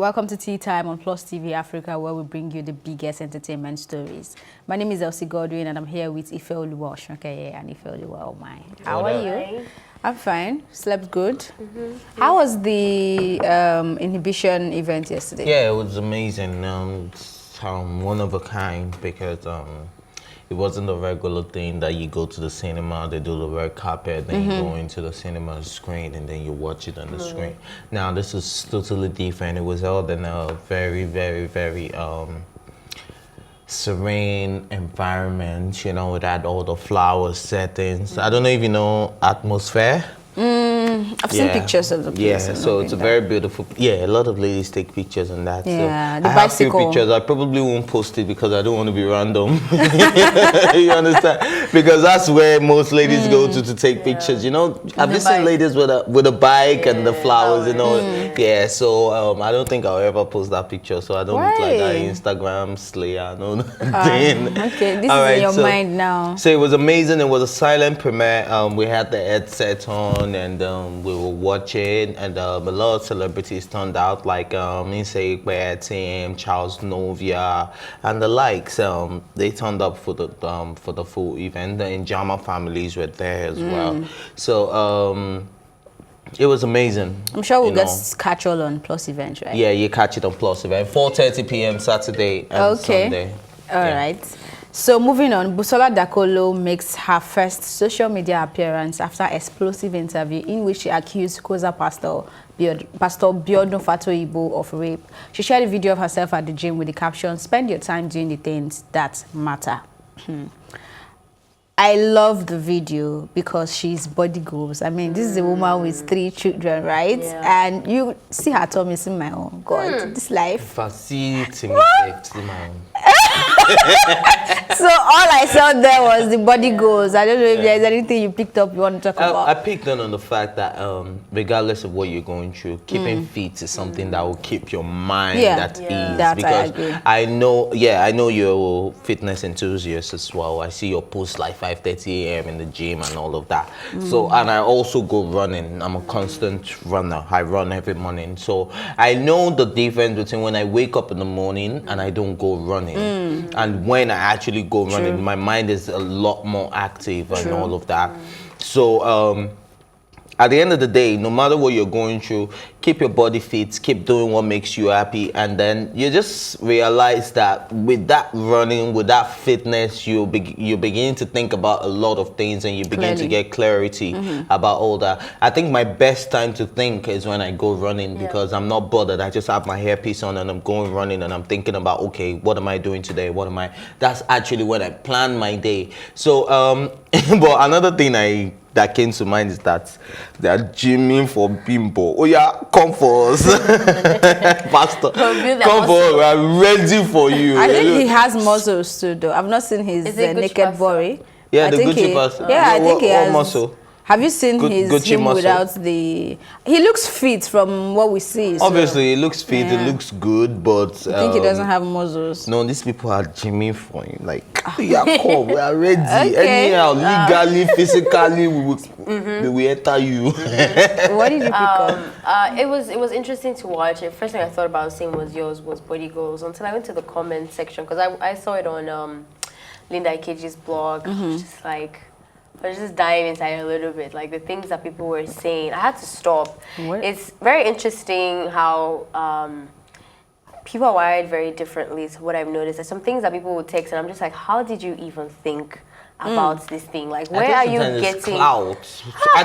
Welcome to Tea Time on Plus TV Africa, where we bring you the biggest entertainment stories. My name is Elsie Godwin, and I'm here with Ife Oluwa Oshonkeye and Ife Oluwa Omai. How are you? I'm fine. Slept good. How was the inhibition event yesterday? Yeah, it was amazing. It's, one of a kind because it wasn't a regular thing that you go to the cinema, they do the red carpet, then you go into the cinema screen and then you watch it on the screen. Now this is totally different. It was held in a very, very, very serene environment, you know, it had all the flower settings. I don't know if you know Atmosphere. I've seen pictures of the place. Yeah, so it's a very beautiful. Yeah, a lot of ladies take pictures on that. Yeah, so the I bicycle. have few pictures. I probably won't post it because I don't want to be random. You understand? Because that's where most ladies go to take pictures. You know, I've just seen ladies with a bike and the flowers and all. Yeah, so I don't think I'll ever post that picture. So I don't look like that Instagram slayer. No, nothing. Okay, this is in your mind now. So it was amazing. It was a silent premiere. We had the headset on and we were watching, and a lot of celebrities turned out, like Insei Tim, Charles Novia, and the likes. They turned up for the full event. The Njama families were there as well. So it was amazing. I'm sure we'll get catch all on Plus event, right? Yeah, you catch it on Plus event, 4:30 p.m. Saturday and Sunday. All right. So moving on, Busola Dakolo makes her first social media appearance after explosive interview in which she accused COZA Pastor Biodun Fatoyinbo of rape. She shared a video of herself at the gym with the caption, "Spend your time doing the things that matter." I love the video because she's body goals. I mean, this is a woman with 3 children, right? Yeah. And you see her tummy, see my own. God, this life. Facility So all I saw there was the body goals. I don't know if there's anything you picked up you want to talk about. I picked on the fact that regardless of what you're going through, keeping fit is something that will keep your mind at ease. That because I know you're a fitness enthusiast as well. I see your posts like 5:30 a.m. in the gym and all of that. So, and I also go running. I'm a constant runner. I run every morning. So I know the difference between when I wake up in the morning and I don't go running. And when I actually go running, my mind is a lot more active and all of that. So at the end of the day, no matter what you're going through, keep your body fit, keep doing what makes you happy, and then you just realize that with that running, with that fitness, you begin to think about a lot of things, and you begin to get clarity about all that. I think my best time to think is when I go running because I'm not bothered. I just have my hairpiece on and I'm going running and I'm thinking about, okay, what am I doing today? That's actually when I plan my day. So, but another thing that came to mind is that they are gymming for bimbo. Oh yeah, come for us. Pastor, come for us. We are ready for you. I think he has muscles too, though. I've not seen his naked body. Yeah, the Gucci pastor. Yeah, I think he has muscle. Have you seen him without the... He looks fit from what we see. Obviously, he looks fit, it looks good, but... I think he doesn't have muscles. No, these people are gymming for him. Like, yeah, come, we are ready. Anyhow, legally, physically, we will enter you. What did you pick up? It was interesting to watch. The first thing I thought about seeing was yours was body goals until I went to the comment section because I saw it on Linda Ikeji's blog. Just like... I was just diving inside a little bit, like the things that people were saying. I had to stop. What? It's very interesting how people are wired very differently to what I've noticed. There's some things that people would text, and I'm just like, how did you even think about this thing? Like, where are you getting... I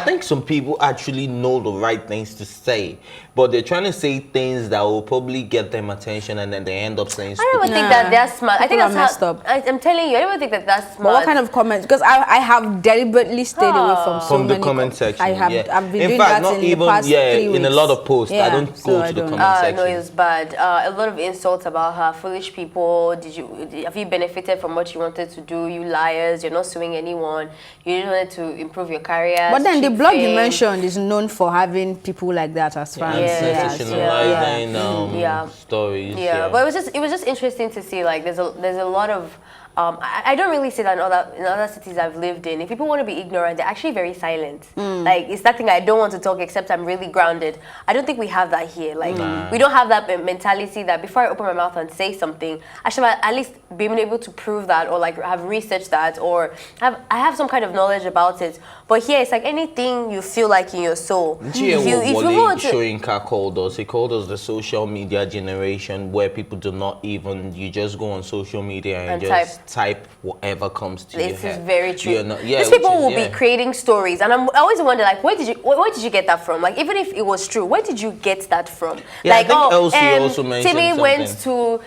think some people actually know the right things to say, but they're trying to say things that will probably get them attention, and then they end up saying... I don't even think that they're smart. I think that's messed up. I'm telling you, I don't even think that that's smart. But what kind of comments? Because I have deliberately stayed away from so many... From the comment section, I've been in doing fact, that in the past 3 weeks. In a lot of posts, I don't go to the comment section. No, it was bad. A lot of insults about her. Foolish people. Have you benefited from what you wanted to do? You liars. You're not suing anyone. You just wanted to improve your career. But then the blog you mentioned is known for having people like that as fans. Sensationalizing stories. Yeah, but it was just interesting to see. Like, there's a lot of I don't really see that in other cities I've lived in. If people want to be ignorant, they're actually very silent. Like, it's that thing I don't want to talk except I'm really grounded. I don't think we have that here. Like, we don't have that mentality that before I open my mouth and say something, I should at least be able to prove that, or like have researched that, or I have some kind of knowledge about it. But here, it's like anything you feel like in your soul. If you want to... Shoyinka called us, he called us the social media generation, where people do not even, you just go on social media and just type whatever comes to your head. This is very true. Yeah, these people will be creating stories, and I always wonder, like, where did you get that from? Like, even if it was true, where did you get that from? Yeah, like, I think Elsie also mentioned Simi something. went to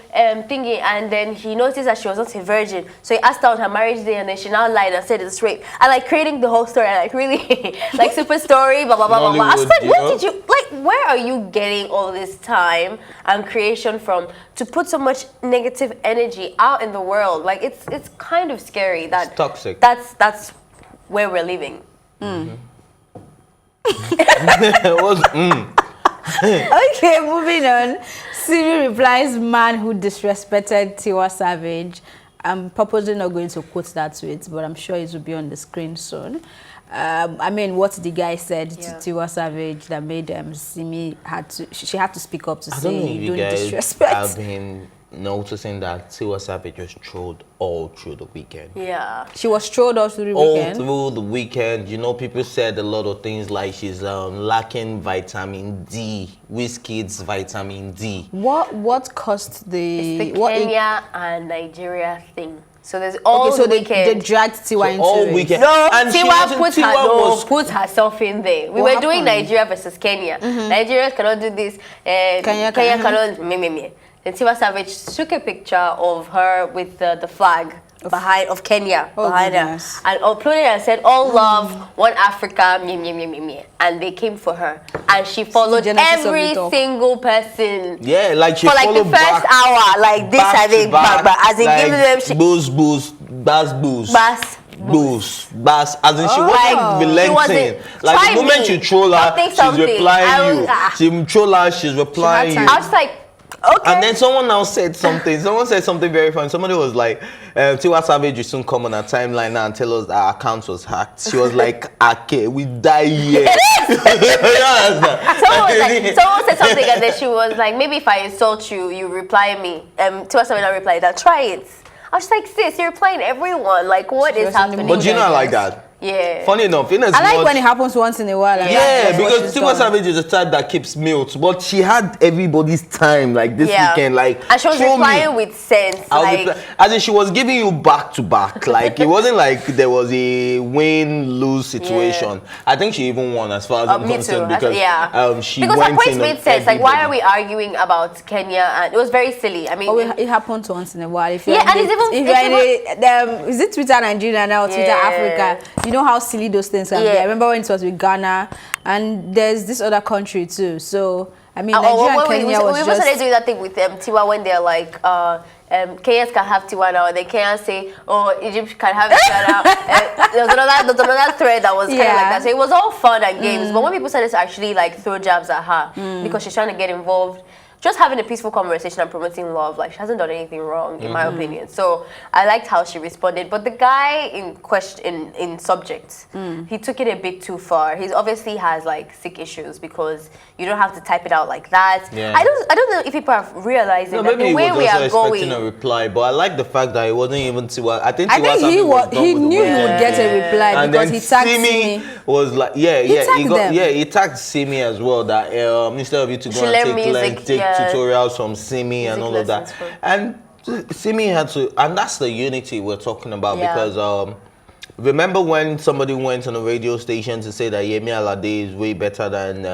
thingy, and then he noticed that she was not a virgin, so he asked her on her marriage day, and then she now lied and said it's rape. And like creating the whole story, and like really like super story, blah blah blah blah blah. I was like, where are you getting all this time and creation from to put so much negative energy out in the world? Like, it's kind of scary that it's toxic. That's where we're living. Okay, moving on. Simi Replies, man who disrespected Tiwa Savage. I'm purposely not going to quote that tweet, but I'm sure it will be on the screen soon. I mean, what the guy said to Tiwa Savage that made Simi she had to speak up to say, don't disrespect. I've been noticing that Tiwa Savage was trolled all through the weekend. Yeah. She was trolled all through the weekend? All through the weekend. You know, people said a lot of things like she's lacking vitamin D, Wizkid's vitamin D. What caused the... It's the Kenya and Nigeria thing. So there's all the weekend. They dragged Tiwa into all it. weekend. No, and Tiwa put herself in there. We were doing Nigeria versus Kenya. Nigeria cannot do this. Kenya cannot... Me. Then Tiwa Savage took a picture of her with the flag of Kenya behind her, and uploaded and said, "All love, one Africa, me." And they came for her, and she followed every single person. Yeah, like she for like the first hour, like this, I think, as in like, giving them boost, bass, as in she wasn't relenting. Like the moment you troll her, she's replying you. She troll her, she's replying you. I was like, okay. And then someone now said something. Someone said something very funny. Somebody was like, Tiwa Savage will soon come on our timeline now and tell us that our account was hacked. She was like, okay, we die here. Someone said something and then she was like, maybe if I insult you, you reply me. Tiwa Savage replied that, try it. I was like, sis, you're replying everyone. Like, what is happening? But you know, like that. Yeah. Funny enough, I like when it happens once in a while. Yeah, because Tiwa Savage is a type that keeps mute, but she had everybody's time like this weekend, like. And she was replying with sense, as in she was giving you back to back, like it wasn't like there was a win-lose situation. I think she even won as far as I'm concerned because she because went her points in made sense. Like, why are we arguing about Kenya? And it was very silly. I mean, it happens once in a while. If you're is it Twitter Nigeria now, Twitter Africa? You know how silly those things can be. I remember when it was with Ghana, and there's this other country too. So I mean, Nigeria and Kenya was just... We started doing that thing with Tiwa when they're like, Kenyans can have Tiwa now, and then Kenyans say, oh, Egypt can have Tiwa now. There's another thread that was kind of like that. So it was all fun and games. But when people started to actually like throw jabs at her because she's trying to get involved, just having a peaceful conversation and promoting love, like she hasn't done anything wrong in my opinion. So I liked how she responded. But the guy in question, in subject, he took it a bit too far. He obviously has like sick issues because you don't have to type it out like that. Yeah. I don't know if people are realizing that the way we are going. Expecting a reply, but I like the fact that it wasn't even Tiwa. I think he knew he would get a reply and because he tagged Simi. Was like he tagged Simi as well. That instead of you to go and take tutorials from Simi and all of that, and Simi had to, and that's the unity we're talking about because remember when somebody went on a radio station to say that Yemi Alade is way better than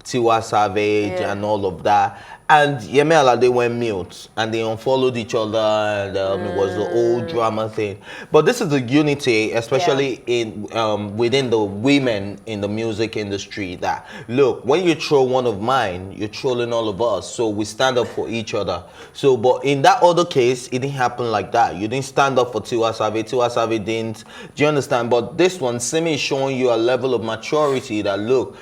Tiwa Savage and all of that, and Yemi Alade went mute and they unfollowed each other, and it was the old drama thing. But this is the unity, especially in within the women in the music industry, that look, when you troll one of mine, you're trolling all of us, so we stand up for each other. So but in that other case, it didn't happen like that. You didn't stand up for Tiwa Savage didn't. Do you understand? But this one, Simi is showing you a level of maturity that look,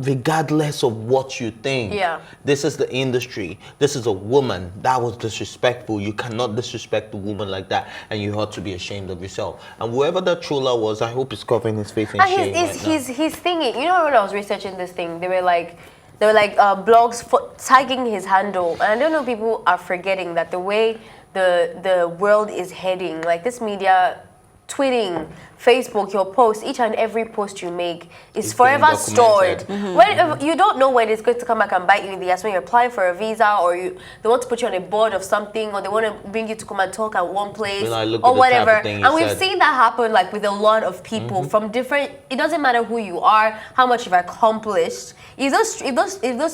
regardless of what you think. Yeah. This is the industry. This is a woman. That was disrespectful. You cannot disrespect a woman like that, and you ought to be ashamed of yourself. And whoever that troller was, I hope he's covering his face in shame He's thinking. You know, when I was researching this thing, they were like blogs tagging his handle, and I don't know, people are forgetting that the way the world is heading, like this media, tweeting, Facebook, your post, each and every post you make is forever stored. When you don't know when it's going to come back and bite you in the ass, when you're applying for a visa, or they want to put you on a board of something, or they want to bring you to come and talk at one place, or whatever. And we've seen that happen like with a lot of people from different. It doesn't matter who you are, how much you've accomplished. If those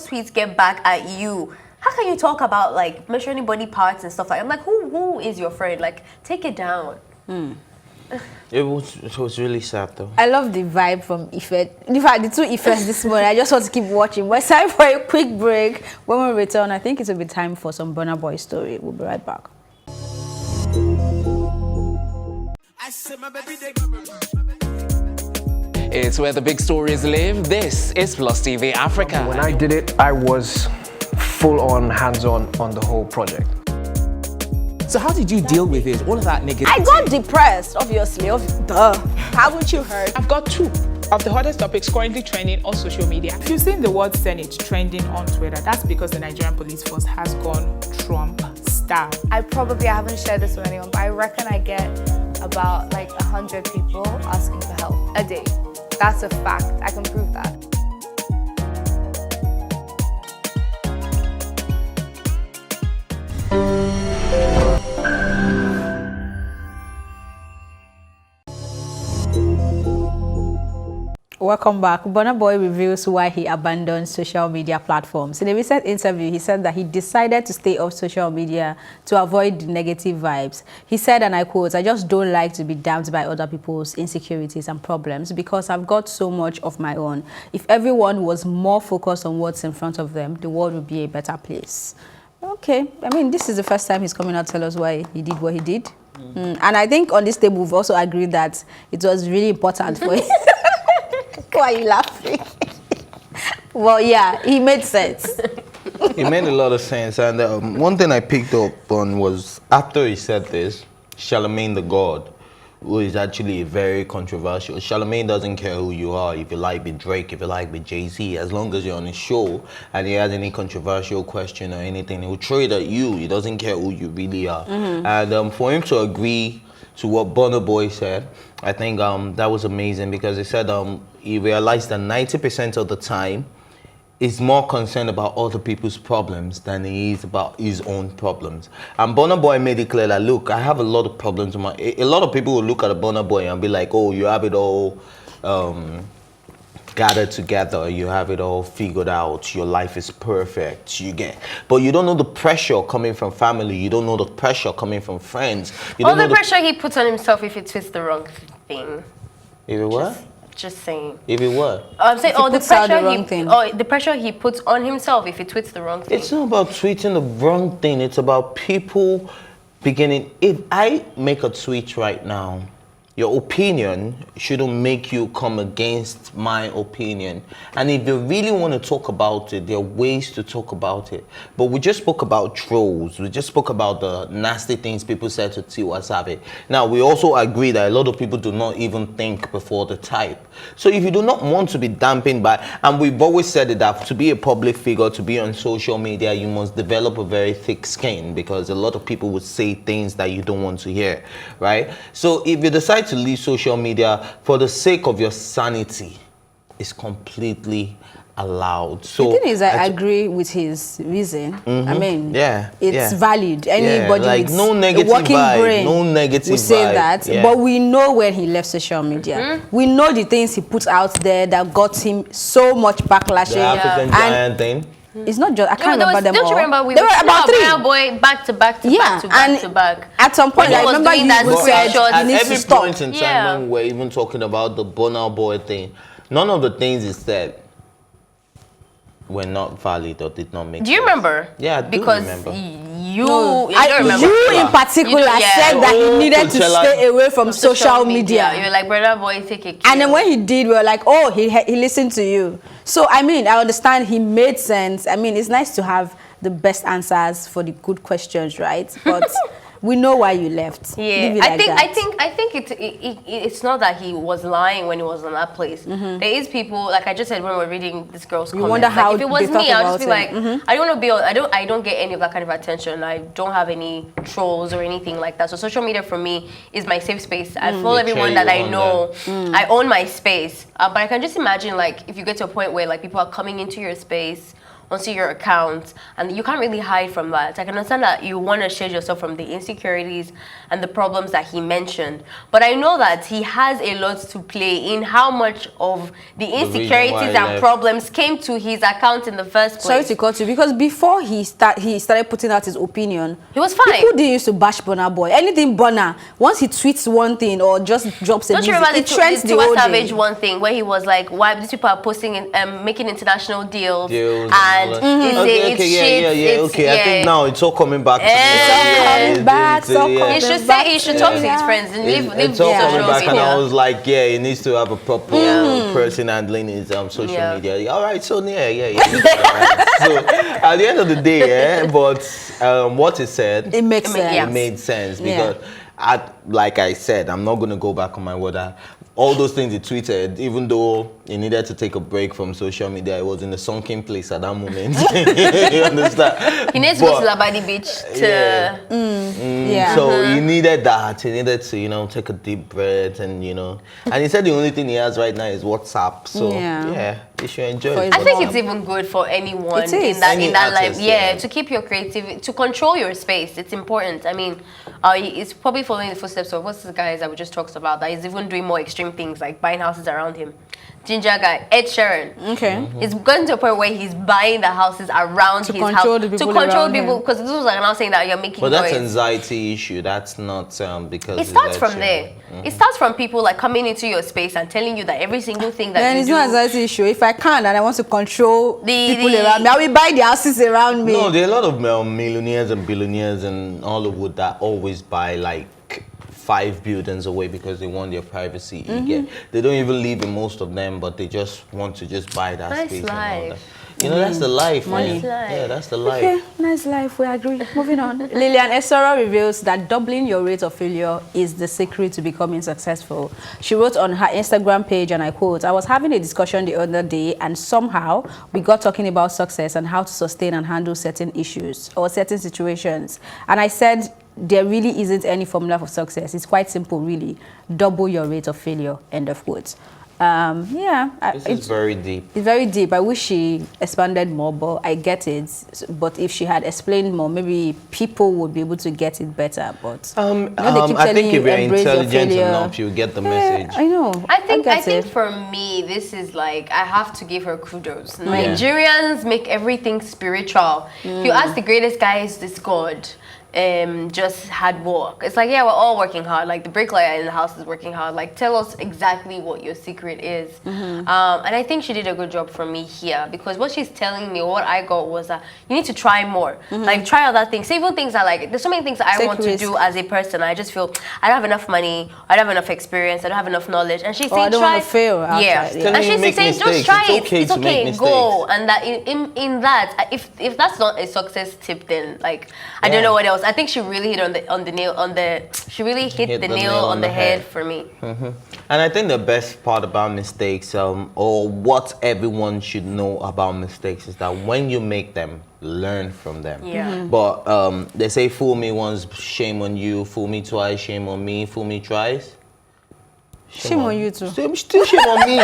tweets get back at you, how can you talk about like measuring body parts and stuff like? I'm like, who is your friend? Like, take it down. It was really sad though. I love the vibe from Ife. In fact, the two Ifes this morning, I just want to keep watching. But it's time for a quick break. When we return, I think it will be time for some Burna Boy story. We'll be right back. It's where the big stories live. This is Plus TV Africa. When I did it, I was full on, hands-on on the whole project. So how did you deal with it? All of that negativity? I got depressed, obviously. Duh. Haven't you heard? I've got two of the hottest topics currently trending on social media. If you've seen the word Senate trending on Twitter, that's because the Nigerian police force has gone Trump style. I haven't shared this with anyone, but I reckon I get about like 100 people asking for help a day. That's a fact. I can prove that. Welcome back. Burna Boy reveals why he abandoned social media platforms. In a recent interview, he said that he decided to stay off social media to avoid the negative vibes. He said, and I quote, "I just don't like to be damned by other people's insecurities and problems because I've got so much of my own. If everyone was more focused on what's in front of them, the world would be a better place." Okay. I mean, this is the first time he's coming out to tell us why he did what he did. And I think on this table, we've also agreed that it was really important for him. Why are you laughing? Well, yeah, he made sense. It made a lot of sense. And one thing I picked up on was after he said this, Charlemagne the God, who is actually very controversial. Charlemagne doesn't care who you are. If you like with Drake, if you like with Jay-Z, as long as you're on his show and he has any controversial question or anything, he will throw it at you. He doesn't care who you really are. And for him to agree to what Burna Boy said, I think that was amazing, because he said he realized that 90% of the time is more concerned about other people's problems than he is about his own problems. And Burna Boy made it clear that, look, I have a lot of problems. A lot of people will look at a Burna Boy and be like, oh, you have it all gathered together, you have it all figured out, your life is perfect, but you don't know the pressure coming from family, you don't know the pressure coming from friends. All the pressure he puts on himself if he tweets the wrong thing. If it what? Just saying. If it what? I'm saying, the pressure he puts on himself if he tweets the wrong thing. It's not about tweeting the wrong thing, it's about people beginning. If I make a tweet right now, your opinion shouldn't make you come against my opinion. And if you really want to talk about it, there are ways to talk about it. But we just spoke about trolls. We just spoke about the nasty things people said to Tiwa Savage. Now, we also agree that a lot of people do not even think before the type. So if you do not want to be dampened by, and we've always said it, that to be a public figure, to be on social media, you must develop a very thick skin, because a lot of people would say things that you don't want to hear, right? So if you decide to leave social media for the sake of your sanity, it's completely allowed. So the thing is, I agree with his reason. I mean, it's valid. Anybody like with no negative a working vibe, brain no negative will say vibe. that. But we know when he left social media. We know the things he put out there that got him so much backlash. The African giant thing. It's not just, I can't remember them all. Don't you remember there were about 3. Burna Boy back to back to back to back. At some point, I remember you said at he needs every to stop. point in time when we're even talking about the Burna Boy thing, none of the things he said were not valid or did not make sense. Do you remember? Yeah, I do because remember. You, No, you don't remember. you in particular You don't- yeah. said that he needed to Coachella. stay away from social media. You're like, brother boy, take a And then when he did, we were like, oh, he listened to you. So, I mean, I understand he made sense. I mean, it's nice to have the best answers for the good questions, right? But we know why you left. Yeah, Leave it like that. I think it's not that he was lying when he was in that place. There is people, like I just said when we were reading this girl's comments. wonder how like, if it was they thought me, I'll just be about like, I don't want to be on. I don't get any of that kind of attention. I don't have any trolls or anything like that. So social media for me is my safe space. I follow everyone that I know. I own my space. But I can just imagine, like, if you get to a point where like people are coming into your space, onto your account, and you can't really hide from that. I can understand that you want to shield yourself from the insecurities and the problems that he mentioned, but I know that he has a lot to play in how much of the insecurities and problems came to his account in the first place. Sorry to cut you, because before he started putting out his opinion, he was fine. People didn't used to bash Burna Boy. Anything Burna, once he tweets one thing or just drops a Don't you music, remember it trends the Tiwa whole Savage day. one thing where he was like, why these people are posting and making international deals and Okay, I think now it's all coming back. He should talk to his friends and leave It's all coming back, and I media. was like, yeah, he needs to have a proper person handling his social media. All right, so yeah. So at the end of the day, but what he said, It makes sense. yeah. it made sense because, like I said, I'm not going to go back on my word. All those things he tweeted, even though he needed to take a break from social media, he was in a sunken place at that moment. You understand? He needs to go to Labadi Beach to... So he needed that. He needed to, take a deep breath and, And he said the only thing he has right now is WhatsApp. So, yeah he should enjoy it. I think it's even good for anyone It is. in that Any life. artist, Yeah, to keep your creativity, to control your space. It's important. I mean, it's probably following the footsteps of what's the guys that we just talked about that is even doing more extreme things like buying houses around him. Ginger guy, Ed Sheeran. Okay. It's gotten to a point where he's buying the houses around his house the people to control around people him. because this was like now saying that you're making But that's noise. anxiety issue. That's not because It starts it's from Ed there. Sheeran. It starts from people like coming into your space and telling you that every single thing that Then you it's do. not anxiety issue. If I can and I want to control people the- around me, I will buy the houses around me. No, there are a lot of millionaires and billionaires in Hollywood that always buy like 5 buildings away because they want their privacy. They don't even live in most of them, but they just want to just buy that Nice space and all life. that. That's the life, man. Nice life. Yeah, that's the life. Okay, nice life, we agree. Moving on. Lilian, Esoro reveals that doubling your rate of failure is the secret to becoming successful. She wrote on her Instagram page, and I quote, "I was having a discussion the other day, and somehow we got talking about success and how to sustain and handle certain issues or certain situations. And I said, there really isn't any formula for success. It's quite simple, really. Double your rate of failure," end of quote. This is very deep. It's very deep. I wish she expanded more, but I get it. But if she had explained more, maybe people would be able to get it better. But they keep I telling think you, if you're embrace your intelligent failure. enough, you get the message. I know. I think get it. for me, this is like I have to give her kudos. Nigerians make everything spiritual. If you ask the greatest guy, is this God? Just hard work. It's like, yeah, we're all working hard. Like the bricklayer in the house is working hard. Like, tell us exactly what your secret is. And I think she did a good job for me here because what she's telling me, what I got was that you need to try more. Like, try other things. Even things I like. There's so many things that I Take want risk. to do as a person. I just feel I don't have enough money. I don't have enough experience. I don't have enough knowledge. And she's saying, I don't try. want to fail. Yeah. outside, Telling And you she's make saying, just mistakes. try It's it. okay It's to make okay. mistakes. Go. And that in that, if that's not a success tip, then like I don't know what else. I think she really hit the nail on the head for me. And I think the best part about mistakes, or what everyone should know about mistakes, is that when you make them, learn from them. Yeah. But they say, fool me once, shame on you. Fool me twice, shame on me. Fool me thrice. Shame on you too. Still shame on me.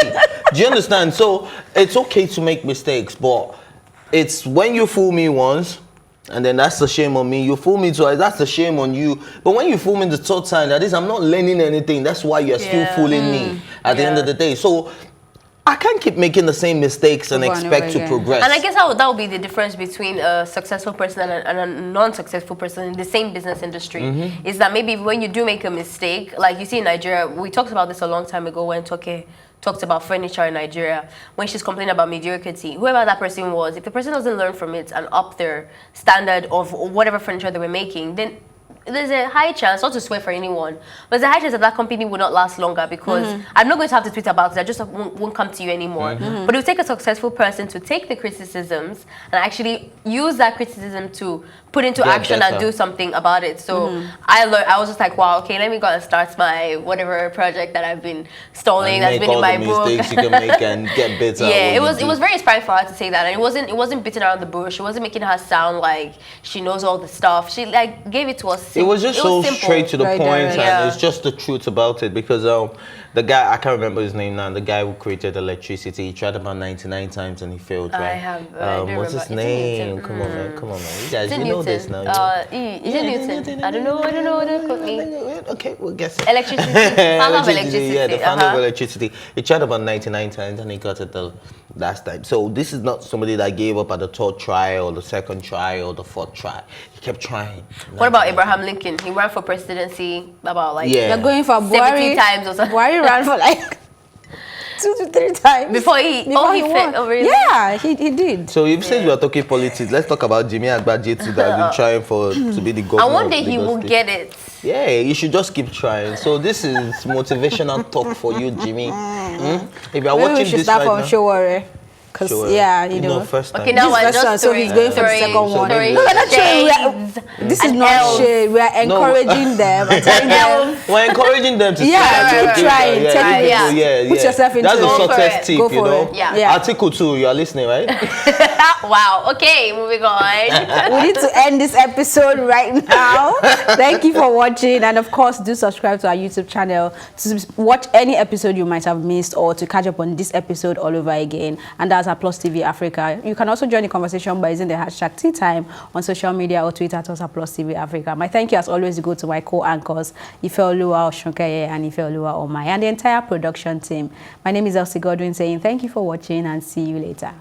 Do you understand? So it's okay to make mistakes, but it's when you fool me once, and then that's the shame on me. You fool me twice, that's the shame on you. But when you fool me the third time, that is, I'm not learning anything. That's why you're still fooling me at the end of the day. So I can't keep making the same mistakes and Over and expect over to again. progress. And I guess that would be the difference between a successful person and a non-successful person in the same business industry. Is that maybe when you do make a mistake, like you see in Nigeria, we talked about this a long time ago when talked about furniture in Nigeria, when she's complaining about mediocrity. Whoever that person was, if the person doesn't learn from it and up their standard of whatever furniture they were making, then there's a high chance, not to swear for anyone, but there's a high chance that company will not last longer because I'm not going to have to tweet about it. I just won't come to you anymore. But it will take a successful person to take the criticisms and actually use that criticism to put into Get action better. and do something about it. So I was just like, wow, okay, let me go and start my whatever project that I've been stalling, And that's make been in all my the book. mistakes you can make and get better. Yeah, at it what you was do. very inspiring for her to say that, and it wasn't beating around the bush. It wasn't making her sound like she knows all the stuff. She like gave it to us. It was just so simple. straight to the Very point, direct. and Yeah. it's just the truth about it. Because the guy, I can't remember his name now, the guy who created electricity, he tried about 99 times and he failed. Right? I do what's his remember. Is it name? Newton? Come on, man, come on, man. You guys, Is it you know Newton? this now. Is it Newton? I don't know. Don't quote me. Okay, we'll guess it. Electricity. Founder of electricity. Yeah, the founder of electricity. He tried about 99 times and he got it the last time. So this is not somebody that gave up at the third try or the second try or the fourth try. He kept trying. What about Abraham Lincoln? He ran for presidency about like Yeah. You're going for 70 Buhari. times or something. Buhari ran for like 2 to 3 times Before he won. fit. Oh, really? Yeah, he did. So if since we are talking politics, let's talk about Jimmy Agbaje too, that has been trying to be the governor. And one of day he Lagos will State. get it. Yeah, you should just keep trying. So this is motivational talk for you, Jimmy. If you are Maybe we watching should this start right from now, Showore. Because, sure. yeah, you know. First time. Okay, now This I first one, just so he's going for the second one. throwing No, we're not showing. shades This is and not elves. shade. We are encouraging them and telling them. We're encouraging them to Yeah, try. keep Don't trying, give up. tell Yeah, people, yeah, put yourself into That's it. a Go for success it. tip, Go for you know. it. Yeah. Article 2, you are listening, right? Wow. Okay, moving on. We need to end this episode right now. Thank you for watching, and of course, do subscribe to our YouTube channel to watch any episode you might have missed or to catch up on this episode all over again. And that's at Plus TV Africa. You can also join the conversation by using the hashtag #TeaTime on social media or Twitter at Plus TV Africa. My thank you as always go to my co-anchors Ifeoluwa Oshunkeye and Ifeoluwa Omai and the entire production team. My name is Elsie Godwin saying thank you for watching and see you later.